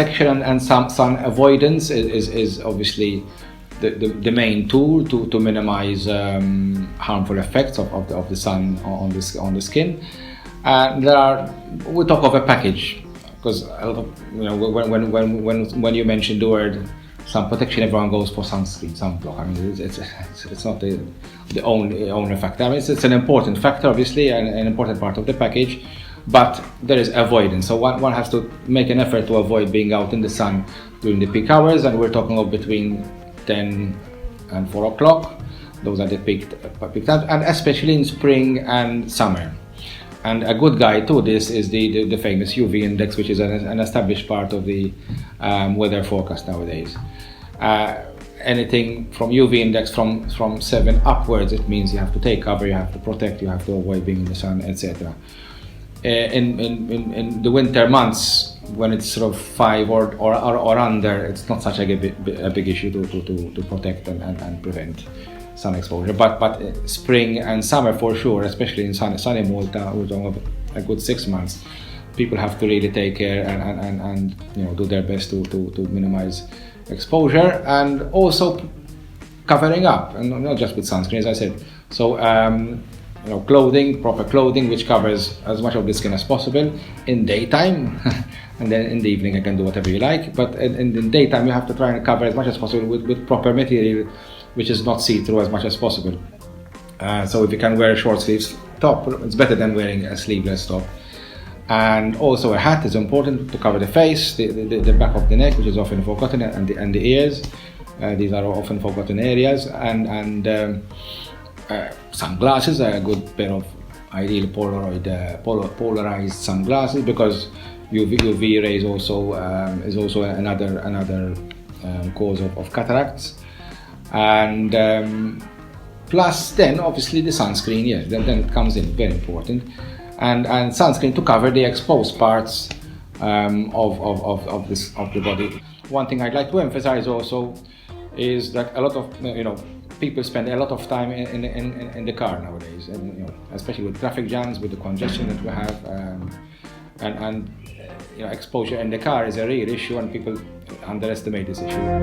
protection and sun avoidance is obviously the main tool to minimize harmful effects of the sun on the skin. We talk of a package, because a lot of, when you mention the word sun protection, everyone goes for sunscreen, sunblock. I mean, it's not the only factor. I mean, it's an important factor, obviously, and an important part of the package. But there is avoidance, so one has to make an effort to avoid being out in the sun during the peak hours, and we're talking of between 10 and 4 o'clock. Those are the peak times, and especially in spring and summer. And a good guide to this is the famous UV index, which is an established part of the weather forecast nowadays. Anything from UV index from 7 upwards, it means you have to take cover, you have to protect, you have to avoid being in the sun, etc. In the winter months, when it's sort of 5 or under, it's not such a big issue to protect and prevent sun exposure. But spring and summer, for sure, especially in sunny Malta, we're talking about a good 6 months, people have to really take care and do their best to minimize exposure, and also covering up, and not just with sunscreen, as I said. So proper clothing which covers as much of the skin as possible in daytime, and then in the evening you can do whatever you like. But in the daytime you have to try and cover as much as possible with proper material which is not see-through as much as possible. So if you can wear a short sleeves top, it's better than wearing a sleeveless top. And also a hat is important to cover the face, the back of the neck, which is often forgotten, and the ears. These are often forgotten areas. And sunglasses are a good pair of ideal polarized sunglasses, because UV rays is also another cause of cataracts. And plus then obviously the sunscreen, yes, then it comes in, very important. And sunscreen to cover the exposed parts of the body. One thing I'd like to emphasize also is that a lot of people spend a lot of time in the car nowadays, and especially with traffic jams, with the congestion that we have, and exposure in the car is a real issue, and people underestimate this issue.